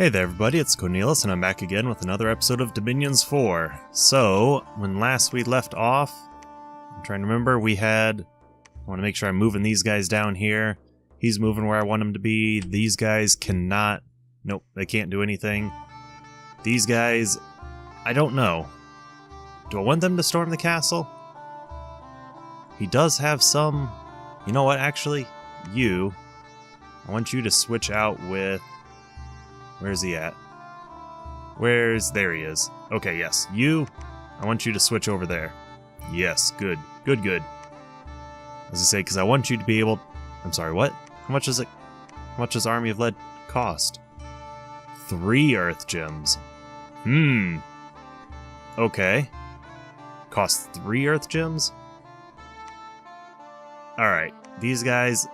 Hey there everybody, it's Kounelus and I'm back again with another episode of Dominions 4. So, when last we left off, I'm trying to remember, I want to make sure I'm moving these guys down here. He's moving where I want him to be. These guys cannot, nope, they can't do anything. These guys, I don't know. Do I want them to storm the castle? He does have some, you know what, actually, I want you to switch out with, where's he at? There he is. Okay, yes. I want you to switch over there. Yes, good. Good. As I say, because I want you to be able... I'm sorry, what? How much does Army of Lead cost? 3 Earth Gems. Okay. Costs 3 Earth Gems? Alright, these guys...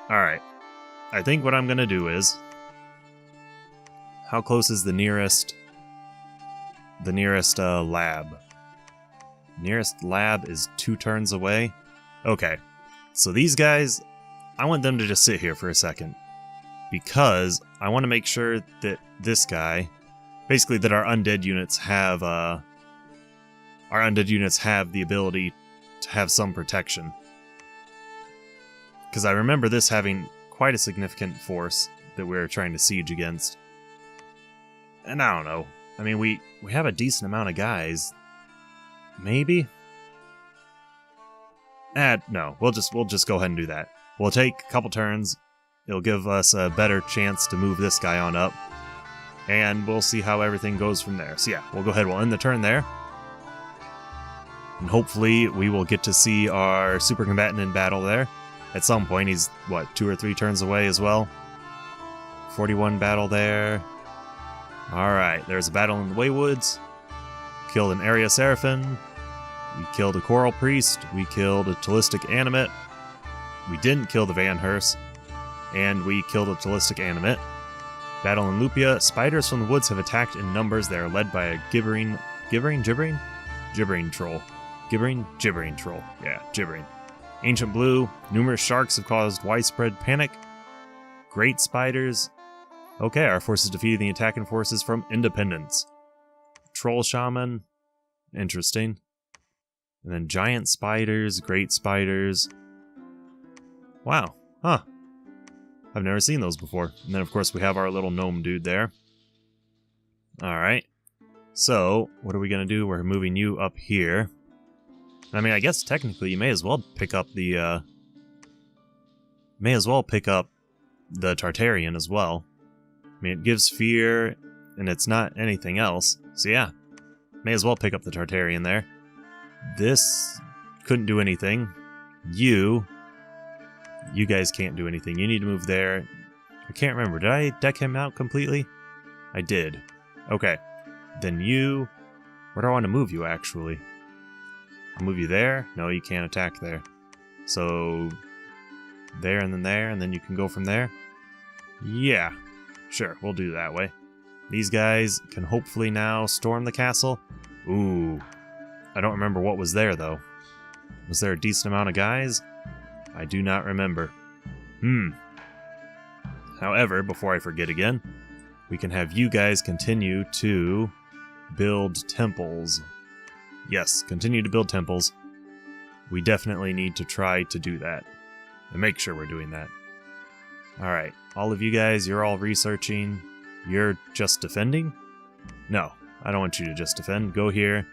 Alright. I think what I'm gonna do is... How close is the nearest lab? Nearest lab is 2 turns away. Okay, so these guys, I want them to just sit here for a second. Because I want to make sure that this guy, basically that our undead units have the ability to have some protection. Because I remember this having quite a significant force that we were trying to siege against. And I don't know. I mean, we have a decent amount of guys. Maybe? No. We'll just go ahead and do that. We'll take a couple turns. It'll give us a better chance to move this guy on up. And we'll see how everything goes from there. So yeah, we'll go ahead. We'll end the turn there. And hopefully we will get to see our super combatant in battle there. At some point, he's, what, 2 or 3 turns away as well? 41 battle there. Alright, there's a battle in the Waywoods. Killed an area Seraphim. We killed a Coral Priest. We killed a Talistic Animate. We didn't kill the Van Hers. And we killed a Talistic Animate. Battle in Lupia. Spiders from the woods have attacked in numbers. They are led by a gibbering troll. Gibbering troll. Yeah, gibbering. Ancient Blue. Numerous sharks have caused widespread panic. Great spiders. Okay, our forces defeated the attacking forces from Independence. Troll Shaman. Interesting. And then giant spiders, great spiders. Wow. Huh. I've never seen those before. And then, of course, we have our little gnome dude there. Alright. So, what are we going to do? We're moving you up here. I mean, I guess technically you may as well pick up the... Tartarian as well. I mean, it gives fear, and it's not anything else. So yeah, may as well pick up the Tartarian there. This couldn't do anything. You guys can't do anything. You need to move there. I can't remember. Did I deck him out completely? I did. Okay. Then you... Where do I want to move you, actually? I'll move you there? No, you can't attack there. So... There, and then you can go from there? Yeah. Sure, we'll do that way. These guys can hopefully now storm the castle. Ooh. I don't remember what was there, though. Was there a decent amount of guys? I do not remember. However, before I forget again, we can have you guys continue to build temples. Yes, continue to build temples. We definitely need to try to do that. And make sure we're doing that. Alright, all of you guys, you're all researching. You're just defending? No, I don't want you to just defend. Go here.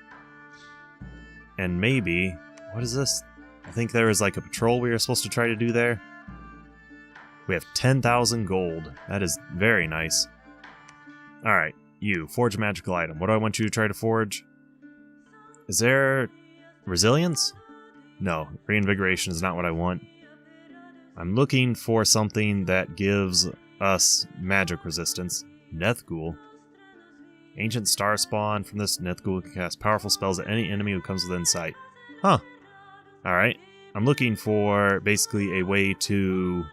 And maybe... What is this? I think there was like a patrol we were supposed to try to do there. We have 10,000 gold. That is very nice. Alright, you. Forge a magical item. What do I want you to try to forge? Is there... resilience? No, reinvigoration is not what I want. I'm looking for something that gives us magic resistance. Nethgul. Ancient Star Spawn. From this, Nethgul can cast powerful spells at any enemy who comes within sight. Huh. Alright. I'm looking for basically a way to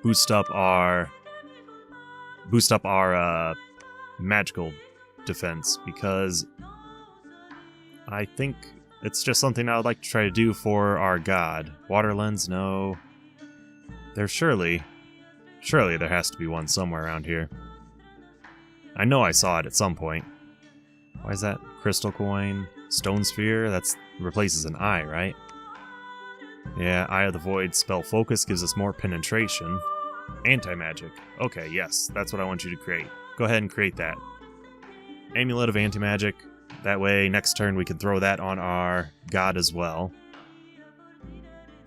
boost up our magical defense, because I think it's just something I would like to try to do for our god. Water lens, no. There's surely Surely there has to be one somewhere around here. I know I saw it at some point. Why is that? Crystal coin, stone sphere, that's replaces an eye, right? Yeah, Eye of the Void, spell focus gives us more penetration. Anti-magic. Okay, yes, that's what I want you to create. Go ahead and create that. Amulet of anti-magic. That way, next turn we can throw that on our god as well.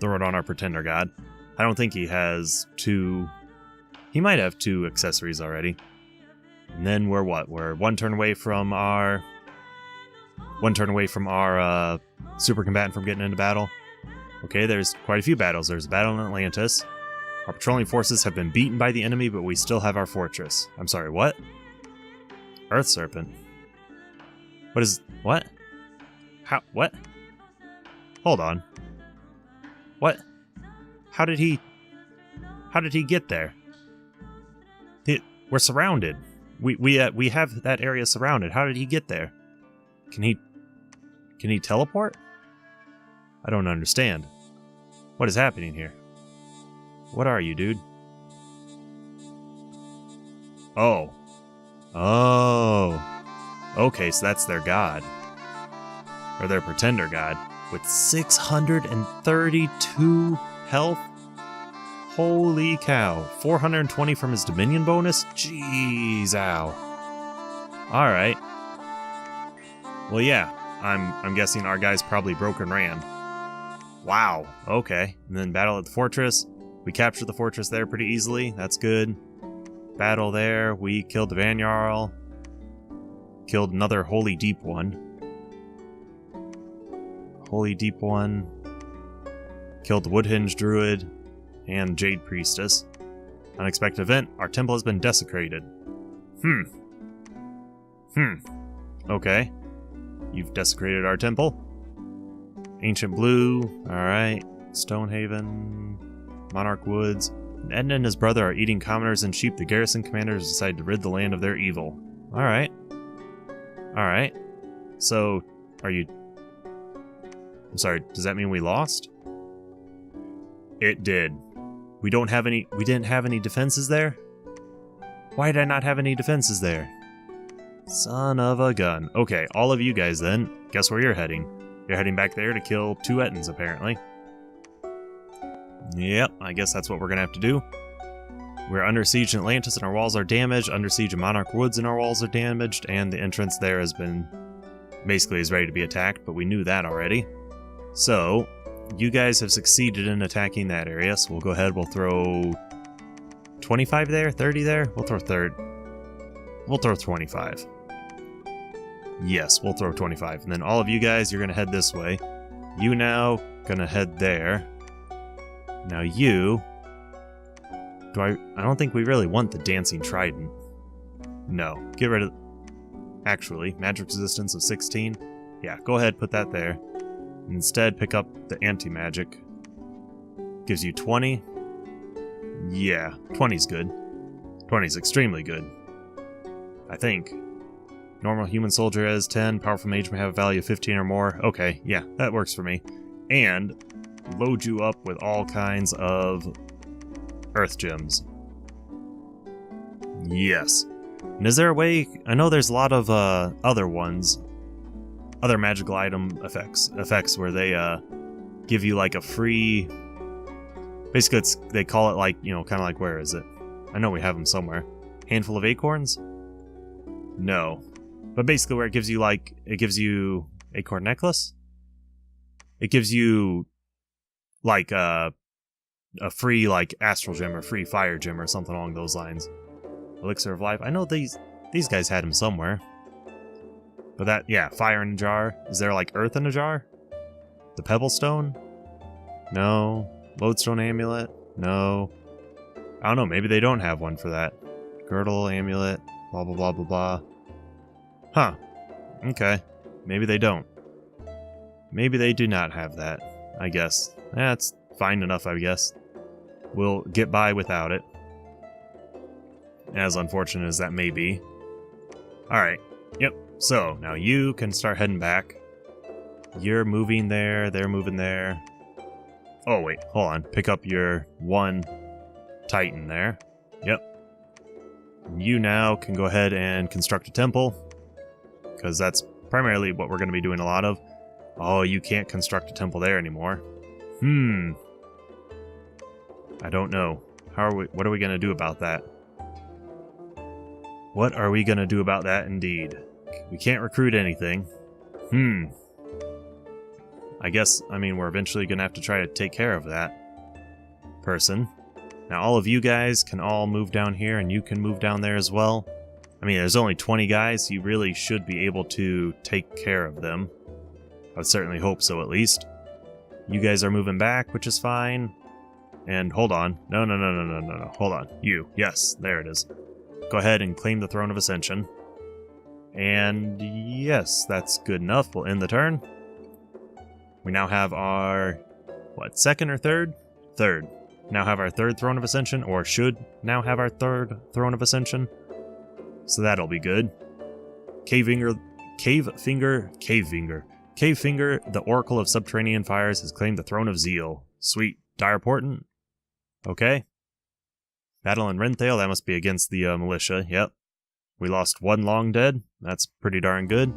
Throw it on our pretender god. I don't think he has two... He might have two accessories already. And then we're what? We're one turn away from our super combatant from getting into battle. Okay, there's quite a few battles. There's a battle in Atlantis. Our patrolling forces have been beaten by the enemy, but we still have our fortress. I'm sorry, what? Earth Serpent. What is... What? How... What? Hold on. What? How did he get there? We're surrounded. We have that area surrounded. How did he get there? Can he teleport? I don't understand. What is happening here? What are you, dude? Oh. Oh. Okay, so that's their god. Or their pretender god. With 632 health? Holy cow. 420 from his Dominion bonus? Jeez, ow. Alright. Well, yeah. I'm guessing our guy's probably broke and ran. Wow. Okay. And then battle at the fortress. We captured the fortress there pretty easily. That's good. Battle there. We killed the Van Jarl. Killed another Holy Deep one. Holy Deep one. Killed the Woodhinge Druid. And Jade Priestess. Unexpected event. Our temple has been desecrated. Okay. You've desecrated our temple. Ancient Blue. Alright. Stonehaven. Monarch Woods. Edna and his brother are eating commoners and sheep. The garrison commanders decide to rid the land of their evil. Alright. Alright. So, are you... I'm sorry, does that mean we lost? It did. We didn't have any defenses there? Why did I not have any defenses there? Son of a gun. Okay, all of you guys then, guess where you're heading? You're heading back there to kill 2 Ettins, apparently. Yep, I guess that's what we're gonna have to do. We're under siege in Atlantis and our walls are damaged, under siege in Monarch Woods and our walls are damaged, and the entrance there has been... basically is ready to be attacked, but we knew that already. So, you guys have succeeded in attacking that area, so we'll go ahead, we'll throw... 25 there? 30 there? We'll throw 25. Yes, we'll throw 25. And then all of you guys, you're gonna head this way. You now gonna head there. Now you... I don't think we really want the Dancing Trident. No. Get rid of... Actually, magic resistance of 16. Yeah, go ahead, put that there. Instead, pick up the anti-magic. Gives you 20. Yeah, 20's good. 20's extremely good. I think. Normal human soldier has 10. Powerful mage may have a value of 15 or more. Okay, yeah, that works for me. And load you up with all kinds of earth gems. Yes. And is there a way... I know there's a lot of other ones. Other magical item effects where they give you like a free... Basically, they call it like, you know, kind of like, where is it? I know we have them somewhere. Handful of acorns? No. But basically where it gives you like... It gives you... Acorn necklace? It gives you like a free like astral gem or free fire gem or something along those lines. Elixir of life. I know these guys had them somewhere. But that, yeah, fire in a jar. Is there like earth in a jar? The pebble stone? No. Lodestone amulet? No. I don't know, maybe they don't have one for that. Girdle, amulet, blah blah blah blah blah. Huh. Okay. Maybe they don't. Maybe they do not have that, I guess. That's fine enough, I guess. We'll get by without it. As unfortunate as that may be. Alright. Yep. So, now you can start heading back. You're moving there, they're moving there. Oh, wait, hold on. Pick up your one Titan there. Yep. You now can go ahead and construct a temple, because that's primarily what we're going to be doing a lot of. Oh, you can't construct a temple there anymore. I don't know. What are we going to do about that? What are we going to do about that indeed? We can't recruit anything. I guess, we're eventually going to have to try to take care of that person. Now, all of you guys can all move down here, and you can move down there as well. There's only 20 guys, so you really should be able to take care of them. I would certainly hope so, at least. You guys are moving back, which is fine. And hold on. No. Hold on. You. Yes, there it is. Go ahead and claim the Throne of Ascension. And yes, that's good enough. We'll end the turn. We now have our, second or third? Third. Now have our third Throne of Ascension, or should now have our third Throne of Ascension. So that'll be good. Cavefinger, the Oracle of Subterranean Fires, has claimed the Throne of Zeal. Sweet. Dire Portent. Okay. Battle in Renthale, that must be against the militia. Yep. We lost one long dead. That's pretty darn good.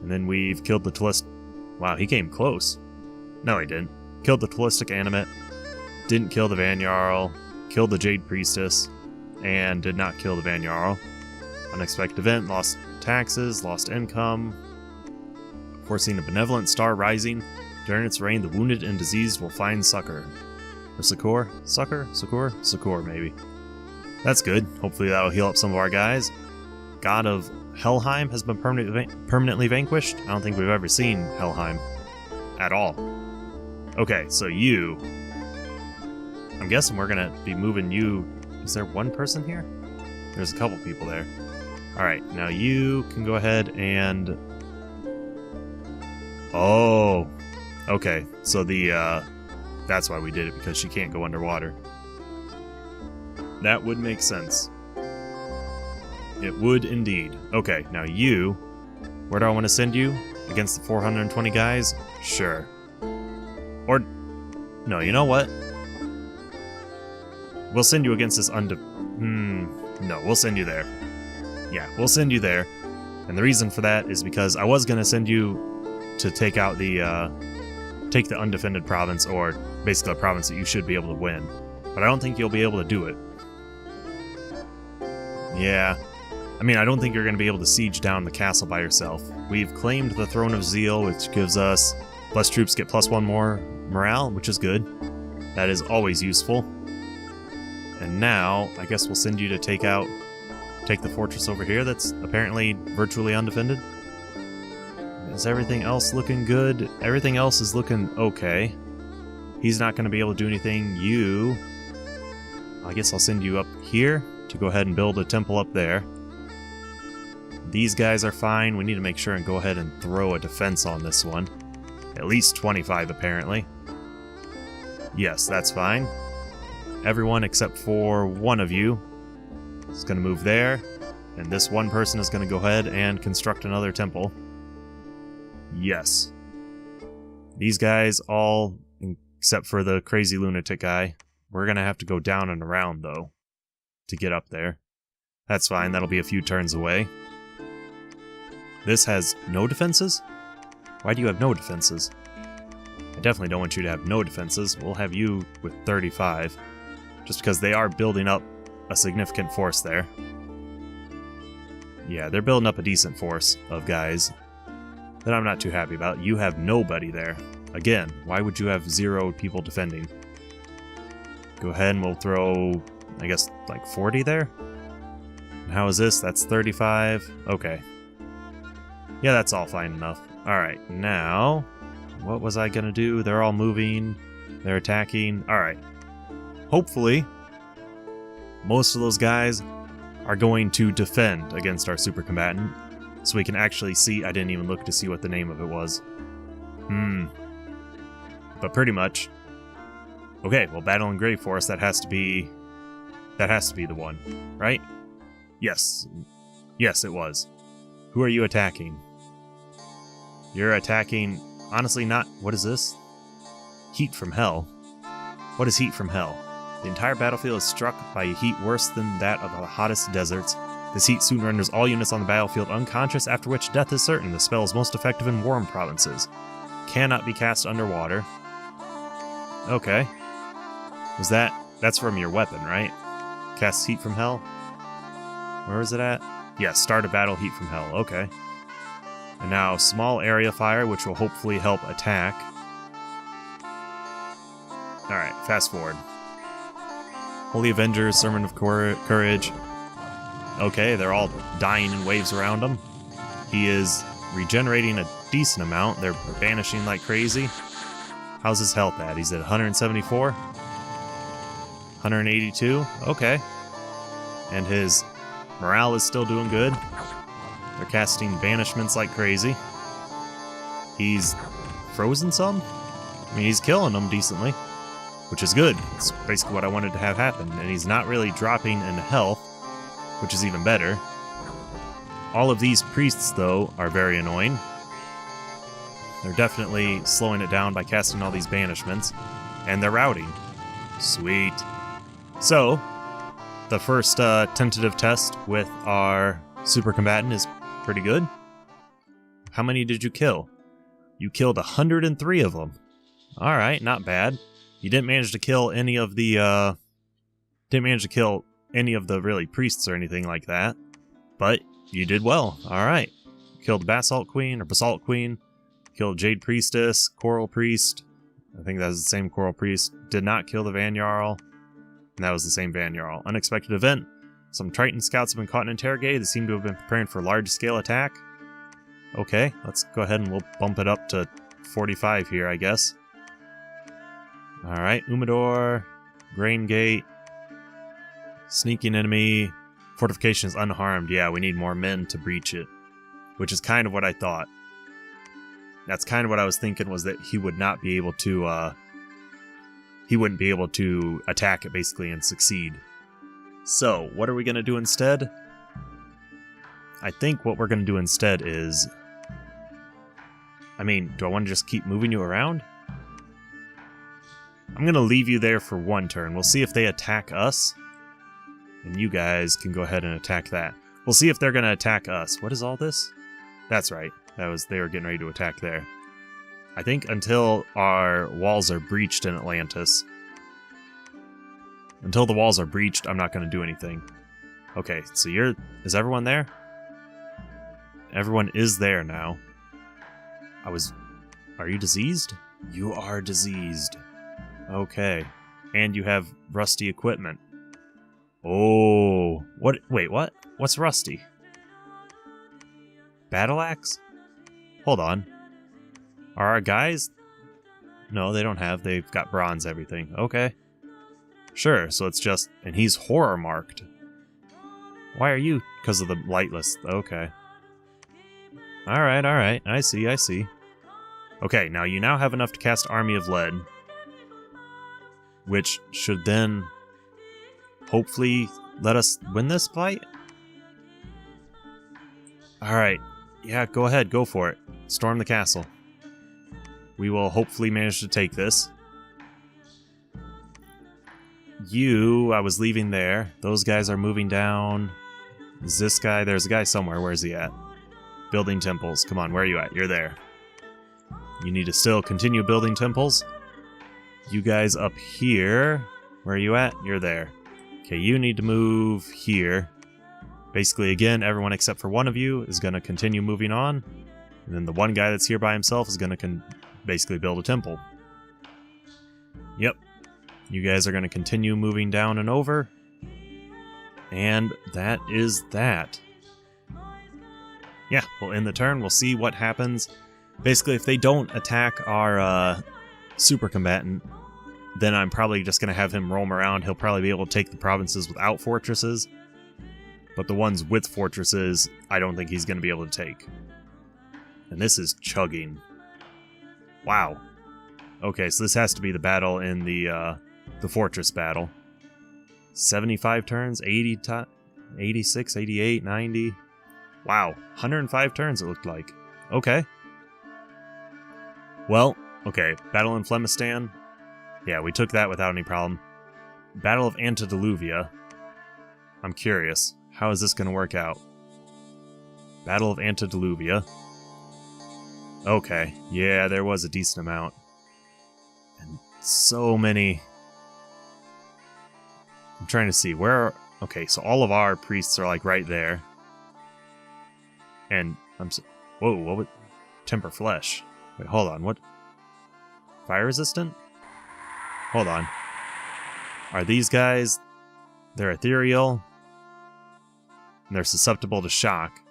And then we've killed the Talistic. Wow, he came close. No, he didn't. Killed the Talistic Animate. Didn't kill the Van Jarl. Killed the Jade Priestess. And did not kill the Van Jarl. Unexpected event. Lost taxes. Lost income. Foreseen a benevolent star rising. During its reign, the wounded and diseased will find succor. Or succor? Succor, maybe. That's good. Hopefully that'll heal up some of our guys. God of Helheim has been permanently vanquished. I don't think we've ever seen Helheim at all. Okay, so you... I'm guessing we're gonna be moving you... Is there one person here? There's a couple people there. Alright, now you can go ahead and... Oh... Okay, so the, that's why we did it, because she can't go underwater. That would make sense. It would indeed. Okay, now you... Where do I want to send you? Against the 420 guys? Sure. Or... No, you know what? We'll send you against this No, we'll send you there. Yeah, we'll send you there. And the reason for that is because I was going to send you to take out the, take the undefended province, or basically a province that you should be able to win. But I don't think you'll be able to do it. Yeah. I don't think you're going to be able to siege down the castle by yourself. We've claimed the Throne of Zeal, which gives us plus troops get +1 more morale, which is good. That is always useful. And now, I guess we'll send you to take the fortress over here that's apparently virtually undefended. Is everything else looking good? Everything else is looking okay. He's not going to be able to do anything. You... I guess I'll send you up here to go ahead and build a temple up there. These guys are fine. We need to make sure and go ahead and throw a defense on this one. At least 25, apparently. Yes, that's fine. Everyone except for one of you is going to move there. And this one person is going to go ahead and construct another temple. Yes. These guys all, except for the crazy lunatic guy, we're going to have to go down and around, though, to get up there. That's fine. That'll be a few turns away. This has no defenses? Why do you have no defenses? I definitely don't want you to have no defenses. We'll have you with 35. Just because they are building up a significant force there. Yeah, they're building up a decent force of guys that I'm not too happy about. You have nobody there. Again, why would you have 0 people defending? Go ahead and we'll throw, I guess, like 40 there? And how is this? That's 35. Okay. Yeah, that's all fine enough. Alright, now... What was I gonna do? They're all moving. They're attacking. Alright. Hopefully, most of those guys are going to defend against our super combatant. So we can actually see... I didn't even look to see what the name of it was. But pretty much... Okay, well, Battle in Grave Forest, that has to be the one, right? Yes. Yes, it was. Who are you attacking? You're attacking... Honestly, not... What is this? Heat from Hell. What is Heat from Hell? The entire battlefield is struck by a heat worse than that of the hottest deserts. This heat soon renders all units on the battlefield unconscious, after which death is certain. The spell is most effective in warm provinces. Cannot be cast underwater. Okay. Was that... That's from your weapon, right? Cast heat from hell? Where is it at? Yeah, start a battle, heat from hell. Okay. And now small area fire, which will hopefully help attack. Alright, fast forward. Holy Avengers, Sermon of Courage. Okay, they're all dying in waves around him. He is regenerating a decent amount. They're banishing like crazy. How's his health at? He's at 174? 182? Okay. And his morale is still doing good. They're casting banishments like crazy. He's frozen some? I mean, he's killing them decently, which is good. It's basically what I wanted to have happen. And he's not really dropping in health, which is even better. All of these priests, though, are very annoying. They're definitely slowing it down by casting all these banishments. And they're routing. Sweet. So, the first tentative test with our super combatant is pretty good. How many did you kill? You killed 103 of them. Alright, not bad. You didn't manage to kill any of the, really priests or anything like that. But you did well. Alright. Killed the Basalt Queen, or Basalt Queen. Killed Jade Priestess, Coral Priest. I think that was the same Coral Priest. Did not kill the Van Jarl. And that was the same Van Jarl. Unexpected event. Some Triton scouts have been caught and interrogated. They seem to have been preparing for a large-scale attack. Okay, let's go ahead and we'll bump it up to 45 here, I guess. Alright, Umidor, Grain Gate, sneaking enemy, fortification is unharmed. Yeah, we need more men to breach it, which is kind of what I thought. That's kind of what I was thinking, was that he would not be able to, he wouldn't be able to attack it, basically, and succeed. So, what are we going to do instead? I think what we're going to do instead is... I mean, do I want to just keep moving you around? I'm going to leave you there for one turn. We'll see if they attack us. And you guys can go ahead and attack that. We'll see if they're going to attack us. What is all this? That's right. They were getting ready to attack there. I think until our walls are breached in Atlantis. Until the walls are breached, I'm not going to do anything. Okay, so is everyone there? Everyone is there now. Are you diseased? You are diseased. Okay. And you have rusty equipment. Oh. Wait, what? What's rusty? Battle axe? Hold on. Are our guys... No, they don't have. They've got bronze everything. Okay. Sure, so it's just... And he's horror marked. Why are you? Because of the lightless. Okay. Alright. I see. Okay, now you now have enough to cast Army of Lead. Which should then... hopefully let us win this fight? Alright. Yeah, go ahead. Go for it. Storm the castle. We will hopefully manage to take this. I was leaving there. Those guys are moving down. Is this guy? There's a guy somewhere. Where's he at? Building temples. Come on, where are you at? You're there. You need to still continue building temples. You guys up here. Where are you at? You're there. Okay, you need to move here. Basically, again, everyone except for one of you is going to continue moving on. And then the one guy that's here by himself is going to basically build a temple. Yep. You guys are going to continue moving down and over. And that is that. Yeah, we'll end the turn. We'll see what happens. Basically, if they don't attack our super combatant, then I'm probably just going to have him roam around. He'll probably be able to take the provinces without fortresses. But the ones with fortresses, I don't think he's going to be able to take. And this is chugging. Wow. Okay, so this has to be the battle in the fortress battle. 75 turns, 86, 88, 90. Wow, 105 turns it looked like. Okay. Well, okay, battle in Flemistan. Yeah, we took that without any problem. Battle of Antediluvium. I'm curious. How is this going to work out? Battle of Antediluvium. Okay. Yeah, there was a decent amount. And so many... I'm trying to see. Where... Okay, so all of our priests are, like, right there. And... Whoa, what would... Temper Flesh. Wait, hold on. What? Fire resistant? Hold on. Are these guys... They're ethereal. And they're susceptible to shock.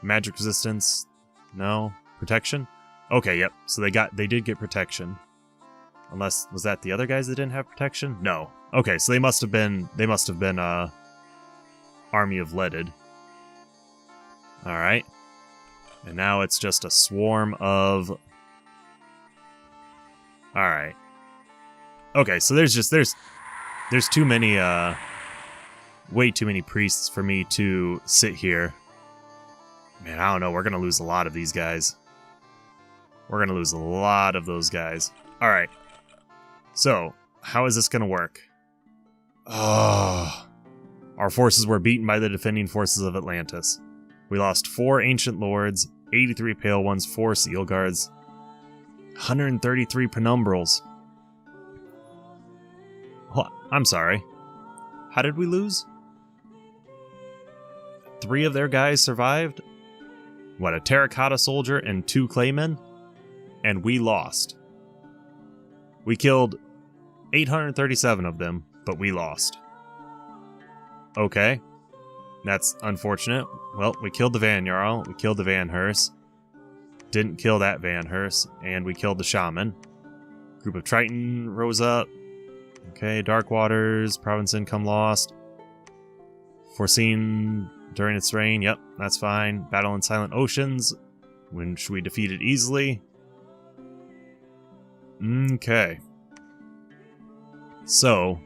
Magic resistance? No. Protection? Okay, yep. So they did get protection. Unless, was that the other guys that didn't have protection? No. Okay, so they must have been Army of Leaded. Alright. And now it's just a swarm of... Alright. Okay, so there's too many, way too many priests for me to sit here. Man, I don't know, we're gonna lose a lot of these guys. We're gonna lose a lot of those guys. Alright. So, how is this gonna work? Oh. Our forces were beaten by the defending forces of Atlantis. We lost 4 Ancient Lords, 83 Pale Ones, 4 Seal Guards, 133 Penumbrals. Oh, I'm sorry. How did we lose? 3 of their guys survived? What, a Terracotta Soldier and 2 Claymen? And we lost. We killed 837 of them, but we lost. Okay. That's unfortunate. Well, we killed the Van Jarl, we killed the Van Hers. Didn't kill that Van Hers, and we killed the Shaman. Group of Triton rose up. Okay, Dark Waters, Province Income lost. Foreseen during its reign, yep, that's fine. Battle in Silent Oceans, which we defeated easily. Okay. So,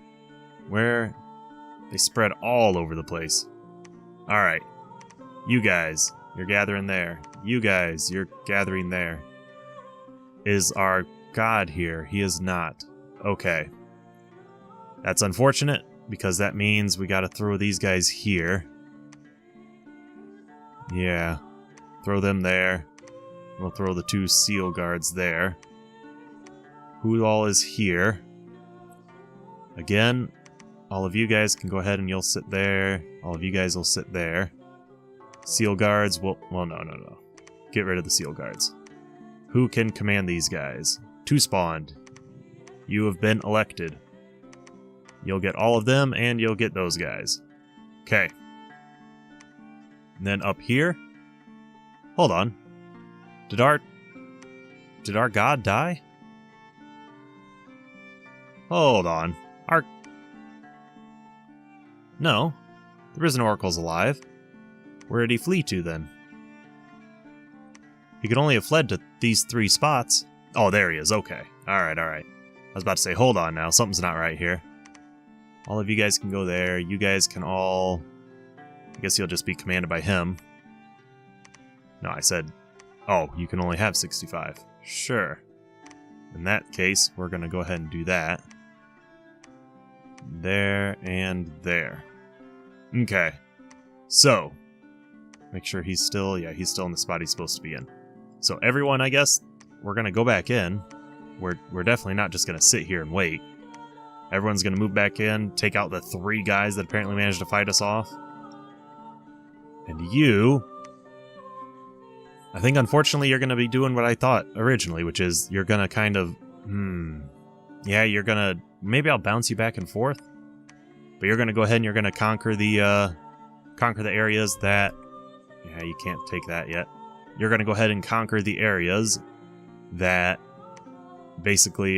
where... They spread all over the place. Alright. You guys, you're gathering there. You guys, you're gathering there. Is our god here? He is not. Okay. That's unfortunate, because that means we gotta throw these guys here. Yeah. Throw them there. We'll throw the 2 Seal Guards there. Who all is here? Again, all of you guys can go ahead and you'll sit there. All of you guys will sit there. Seal Guards will... Well, no. Get rid of the Seal Guards. Who can command these guys? 2 spawned. You have been elected. You'll get all of them, and you'll get those guys. Okay. And then up here... Hold on. Did our god die? Hold on. No. The Risen Oracle's alive. Where did he flee to, then? He could only have fled to these 3 spots. Oh, there he is. Okay. Alright. I was about to say, hold on now. Something's not right here. All of you guys can go there. You guys can all... I guess you'll just be commanded by him. No, I said... Oh, you can only have 65. Sure. In that case, we're going to go ahead and do that. There and there. Okay. So, make sure he's still... Yeah, he's still in the spot he's supposed to be in. So everyone, I guess, we're going to go back in. We're definitely not just going to sit here and wait. Everyone's going to move back in, take out the 3 guys that apparently managed to fight us off. And you... I think, unfortunately, you're going to be doing what I thought originally, which is you're going to kind of... Yeah, you're going to... Maybe I'll bounce you back and forth. But you're going to go ahead and you're going to conquer the areas that... Yeah, you can't take that yet. You're going to go ahead and conquer the areas that basically...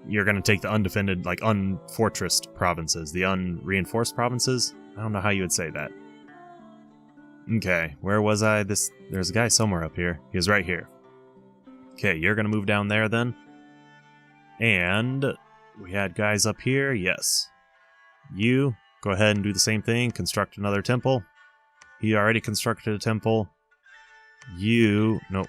You're going to take the undefended, like, unfortressed provinces. The unreinforced provinces? I don't know how you would say that. Okay, where was I? There's a guy somewhere up here. He was right here. Okay, you're going to move down there then. And we had guys up here, yes. You, go ahead and do the same thing. Construct another temple. He already constructed a temple. You, nope.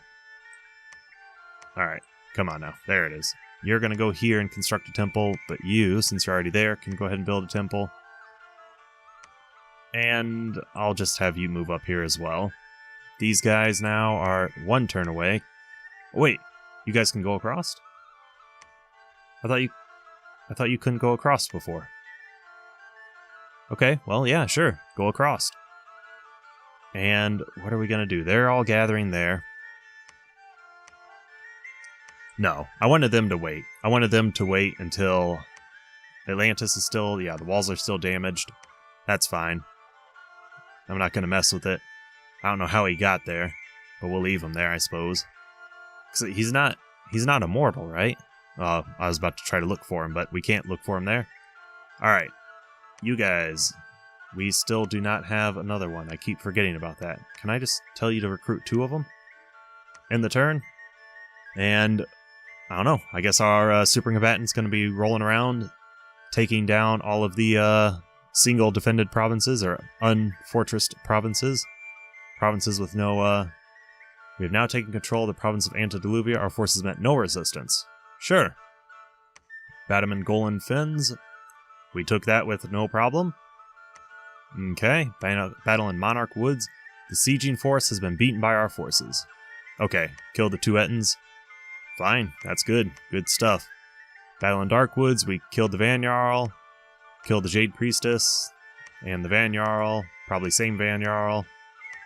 Alright, come on now. There it is. you're going to go here and construct a temple, but you, since you're already there, can go ahead and build a temple. And I'll just have you move up here as well. These guys now are 1 turn away. Oh, wait, you guys can go across? I thought you couldn't go across before. Okay, well, yeah, sure, go across. And what are we going to do? They're all gathering there. No, I wanted them to wait. I wanted them to wait until Atlantis is still... Yeah, the walls are still damaged. That's fine. I'm not going to mess with it. I don't know how he got there, but we'll leave him there, I suppose. 'Cause he's not immortal, right? I was about to try to look for him, but we can't look for him there. Alright, you guys... We still do not have another one. I keep forgetting about that. Can I just tell you to recruit 2 of them? In the turn? And... I don't know. I guess our super combatant's going to be rolling around, taking down all of the single defended provinces, or unfortressed provinces. Provinces with no... We have now taken control of the province of Antediluvium. Our forces met no resistance. Sure. Bataman Golan Finns. We took that with no problem. Okay. Battle in Monarch Woods. The sieging force has been beaten by our forces. Okay. Killed the 2 Ettins. Fine, that's good. Good stuff. Battle in Darkwoods, we killed the Van Jarl, killed the Jade Priestess, and the Van Jarl. Probably same Van Jarl.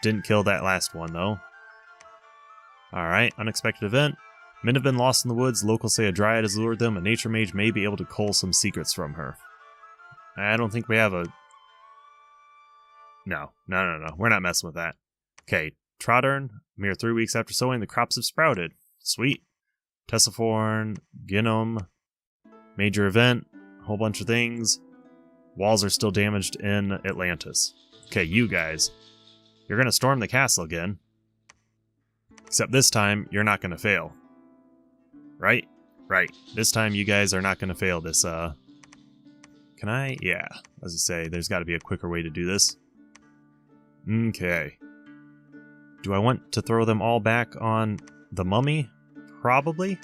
Didn't kill that last one, though. Alright, unexpected event. Men have been lost in the woods. Locals say a dryad has lured them. A nature mage may be able to cull some secrets from her. I don't think we have a... No. We're not messing with that. Okay, Trottern. Mere 3 weeks after sowing, the crops have sprouted. Sweet. Tessiforn, Ginum, major event, a whole bunch of things. Walls are still damaged in Atlantis. Okay, you guys. You're going to storm the castle again. Except this time, you're not going to fail. Right? Right. This time, you guys are not going to fail this, Can I? Yeah. As I say, there's got to be a quicker way to do this. Okay. Do I want to throw them all back on the mummy? Probably.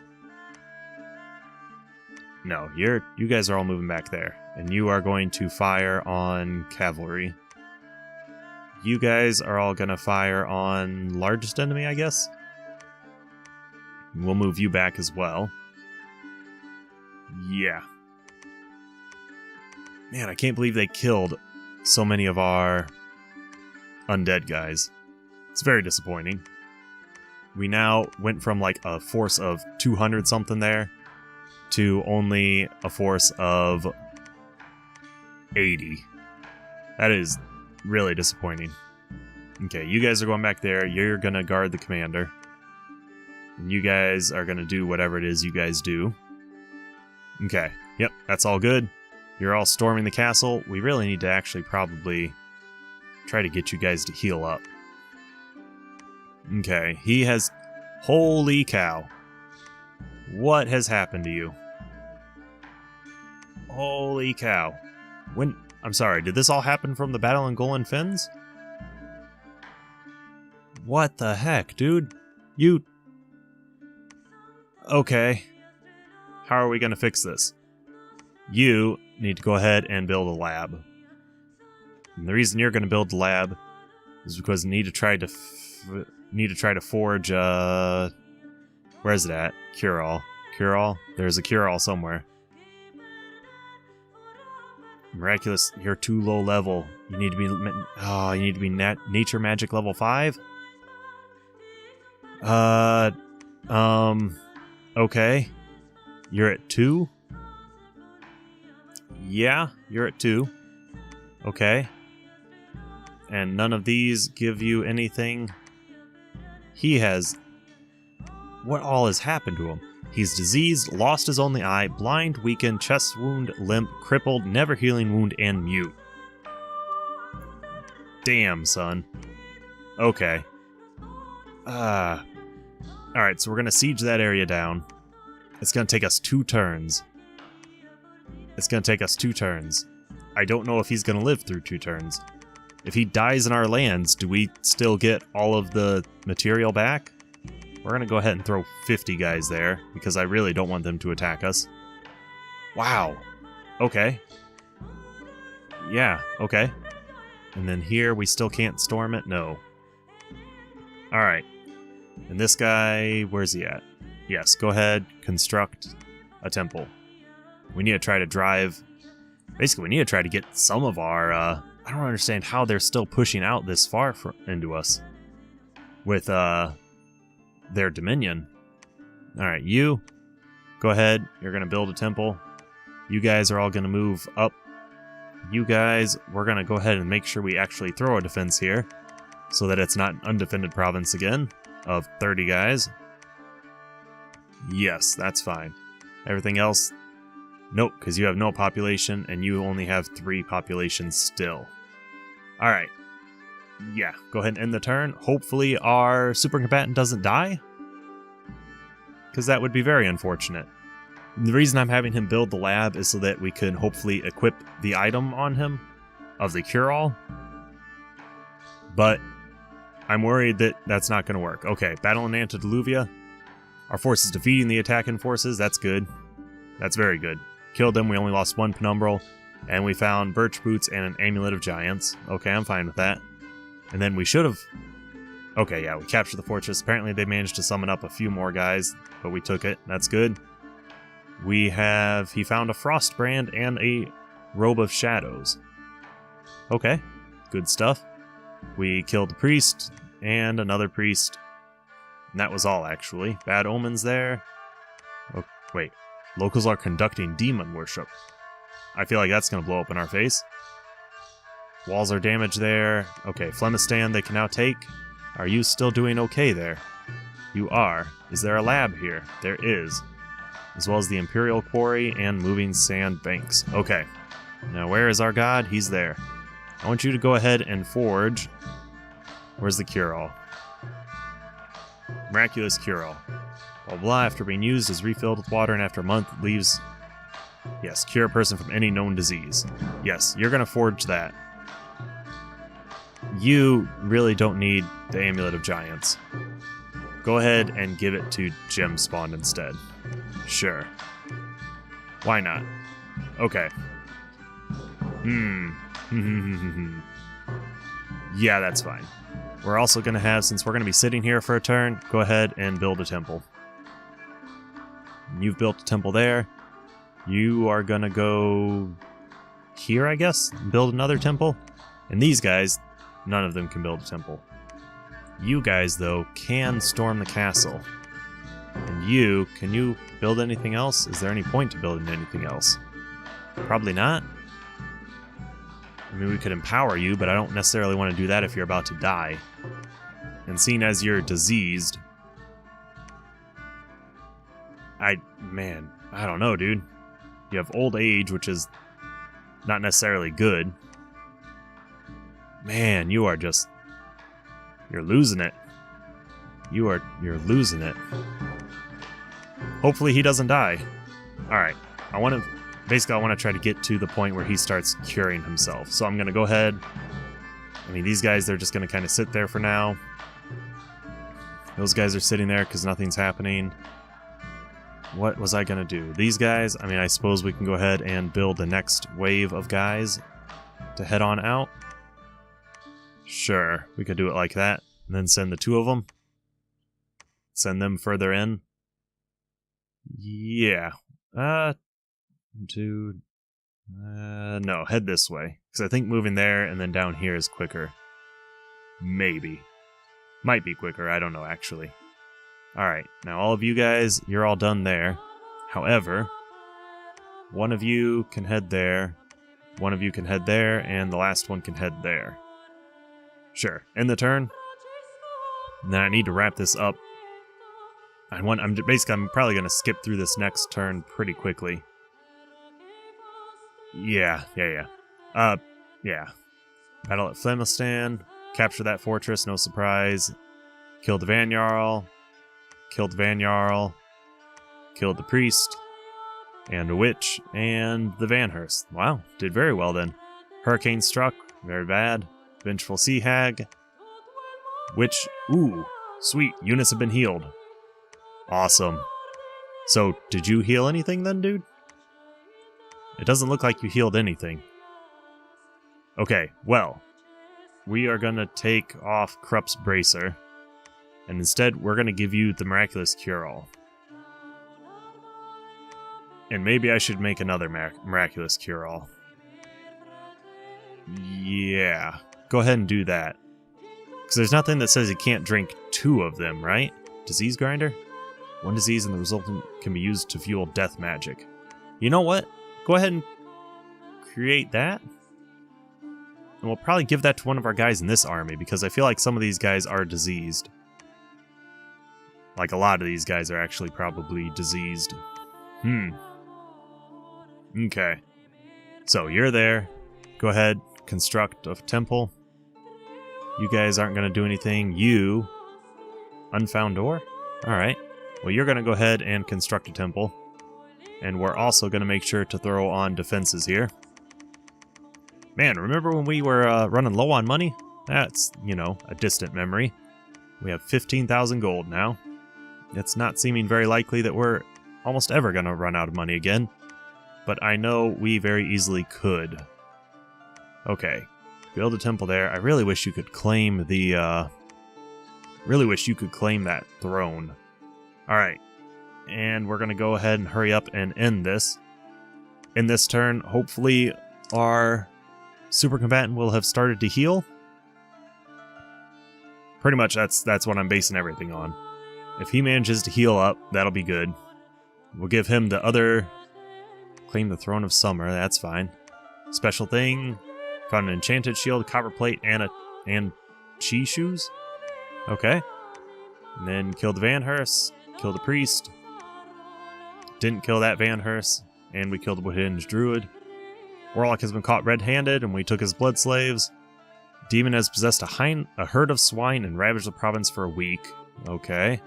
No, you guys are all moving back there. And you are going to fire on cavalry. You guys are all going to fire on largest enemy, I guess? We'll move you back as well. Yeah. Man, I can't believe they killed so many of our undead guys. It's very disappointing. We now went from like a force of 200 something there to only a force of 80. That is really disappointing. Okay, you guys are going back there. You're going to guard the commander. And you guys are going to do whatever it is you guys do. Okay, yep, that's all good. You're all storming the castle. We really need to actually probably try to get you guys to heal up. Okay, he has... Holy cow. What has happened to you? Holy cow. When... I'm sorry, did this all happen from the battle in Golan Finns? What the heck, dude? You... Okay. How are we going to fix this? You need to go ahead and build a lab. And the reason you're going to build the lab is because you need to try to forge, where is it at? Cure-all. Cure-all? There's a cure-all somewhere. Miraculous, you're too low level. You need to be, you need to be nature magic level 5? Okay. You're at 2? Yeah, you're at 2. Okay. And none of these give you anything. He has... What all has happened to him? He's diseased, lost his only eye, blind, weakened, chest wound, limp, crippled, never healing wound, and mute. Damn, son. Okay. Alright, so we're gonna siege that area down. It's gonna take us 2 turns. It's gonna take us 2 turns. I don't know if he's gonna live through 2 turns. If he dies in our lands, do we still get all of the material back? We're going to go ahead and throw 50 guys there, because I really don't want them to attack us. Wow. Okay. Yeah, okay. And then here, we still can't storm it? No. Alright. And this guy, where's he at? Yes, go ahead, construct a temple. We need to try to drive... Basically, we need to try to get some of our... I don't understand how they're still pushing out this far into us. With, their dominion. Alright, you, go ahead, you're going to build a temple. You guys are all going to move up. You guys, we're going to go ahead and make sure we actually throw a defense here, so that it's not an undefended province again, of 30 guys. Yes, that's fine. Everything else, nope, because you have no population, and you only have 3 populations still. Alright. Yeah, go ahead and end the turn. Hopefully our super combatant doesn't die, because that would be very unfortunate. The reason I'm having him build the lab is so that we can hopefully equip the item on him of the cure-all. But I'm worried that that's not going to work. Okay, battle in Antediluvian. Our forces defeating the attacking forces. That's good. That's very good. Killed them. We only lost 1 penumbral. And we found birch boots and an amulet of giants. Okay, I'm fine with that. And then we should have... Okay, yeah, we captured the fortress. Apparently they managed to summon up a few more guys, but we took it. That's good. We have... He found a frost brand and a robe of shadows. Okay, good stuff. We killed the priest and another priest. And that was all, actually. Bad omens there. Oh, wait. Locals are conducting demon worship. I feel like that's going to blow up in our face. Walls are damaged there. Okay, Flemistan they can now take. Are you still doing okay there? You are. Is there a lab here? There is. As well as the Imperial Quarry and moving sand banks. Okay. Now where is our god? He's there. I want you to go ahead and forge. Where's the cure-all? Miraculous cure-all. Blah blah, after being used, is refilled with water, and after a month leaves... Yes, cure a person from any known disease. Yes, you're gonna forge that. You really don't need the Amulet of Giants. Go ahead and give it to Gem Spawn instead. Sure. Why not? Okay. Yeah, that's fine. We're also going to have, since we're going to be sitting here for a turn, go ahead and build a temple. You've built a temple there. You are going to go here, I guess, and build another temple. And these guys, none of them can build a temple. You guys, though, can storm the castle. And you, can you build anything else? Is there any point to building anything else? Probably not. I mean, we could empower you, but I don't necessarily want to do that if you're about to die. And seeing as you're diseased... Man, I don't know, dude. You have old age, which is not necessarily good. Man, you are just... You're losing it. You're losing it. Hopefully he doesn't die. Alright, I want to try to get to the point where he starts curing himself. So I'm going to go ahead. I mean, these guys, they're just going to kind of sit there for now. Those guys are sitting there because nothing's happening. What was I going to do? These guys, I mean, I suppose we can go ahead and build the next wave of guys to head on out. Sure, we could do it like that. And then send the 2 of them. Send them further in. Yeah. No, head this way. Because I think moving there and then down here is quicker. Maybe. Might be quicker, I don't know, actually. Alright, now all of you guys, you're all done there. However, one of you can head there, one of you can head there, and the last one can head there. Sure, end the turn. Now I need to wrap this up. I'm probably going to skip through this next turn pretty quickly. Yeah. Battle at Flemistan. Capture that fortress, no surprise. Killed the Van Jarl. Killed the Van Jarl. Killed the priest. And a witch. And the Vanhurst. Wow, did very well then. Hurricane struck. Very bad. Vengeful Sea Hag. Which, ooh, sweet, units have been healed. Awesome. So, did you heal anything then, dude? It doesn't look like you healed anything. Okay, well, we are gonna take off Krup's Bracer, and instead we're gonna give you the Miraculous Cure-All. And maybe I should make another Miraculous Cure-All. Yeah, go ahead and do that. Because there's nothing that says you can't drink 2 of them, right? Disease Grinder? 1 disease and the resultant can be used to fuel death magic. You know what? Go ahead and create that. And we'll probably give that to one of our guys in this army, because I feel like some of these guys are diseased. Like a lot of these guys are actually probably diseased. Okay. So you're there. Go ahead, construct a temple. You guys aren't going to do anything. You... Unfound door? Alright. Well, you're going to go ahead and construct a temple. And we're also going to make sure to throw on defenses here. Man, remember when we were running low on money? That's, you know, a distant memory. We have 15,000 gold now. It's not seeming very likely that we're almost ever going to run out of money again. But I know we very easily could. Okay. Build a temple there. I really wish you could claim the, really wish you could claim that throne. Alright. And we're going to go ahead and hurry up and end this. In this turn, hopefully our super combatant will have started to heal. Pretty much that's what I'm basing everything on. If he manages to heal up, that'll be good. We'll give him the other... Claim the Throne of Summer, that's fine. Special thing... Found an enchanted shield, copper plate, and chi shoes? Okay. And then killed the Vanhurst, killed the priest. Didn't kill that Vanhurst, and we killed the Woodhenge Druid. Warlock has been caught red-handed, and we took his blood slaves. Demon has possessed a herd of swine and ravaged the province for a week. Okay.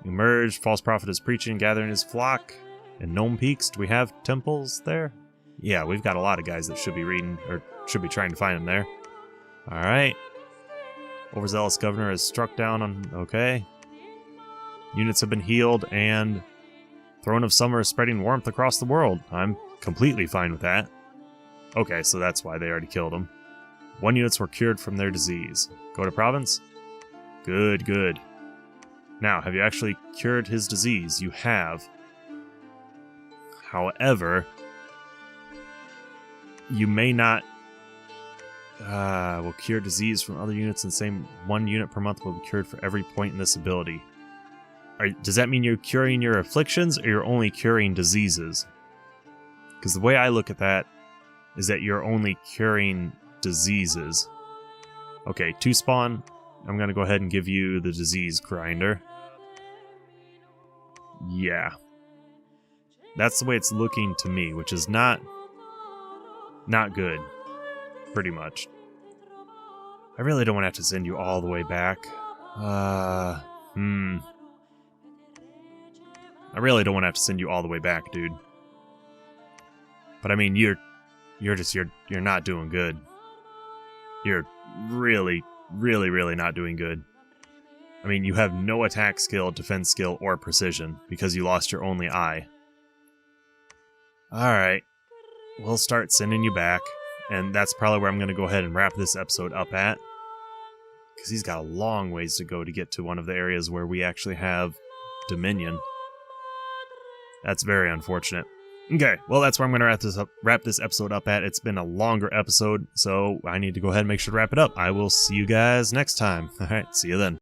Emerged, false prophet is preaching, gathering his flock. In Gnome Peaks, do we have temples there? Yeah, we've got a lot of guys that should be reading, or should be trying to find them there. Alright. Overzealous governor has struck down on... Okay. Units have been healed, and... Throne of Summer is spreading warmth across the world. I'm completely fine with that. Okay, so that's why they already killed him. 1 units were cured from their disease. Go to province? Good, good. Now, have you actually cured his disease? You have. However... You may not... will cure disease from other units in the same 1 unit per month will be cured for every point in this ability. Does that mean you're curing your afflictions, or you're only curing diseases? Because the way I look at that is that you're only curing diseases. Okay, 2 spawn. I'm going to go ahead and give you the disease grinder. Yeah. That's the way it's looking to me, which is not good. Pretty much. I really don't want to have to send you all the way back. I really don't want to have to send you all the way back, dude. But I mean, you're not doing good. You're really, really, really not doing good. I mean, you have no attack skill, defense skill, or precision, because you lost your only eye. Alright. We'll start sending you back, and that's probably where I'm going to go ahead and wrap this episode up at. Because he's got a long ways to go to get to one of the areas where we actually have Dominion. That's very unfortunate. Okay, well that's where I'm going to wrap this episode up at. It's been a longer episode, so I need to go ahead and make sure to wrap it up. I will see you guys next time. Alright, see you then.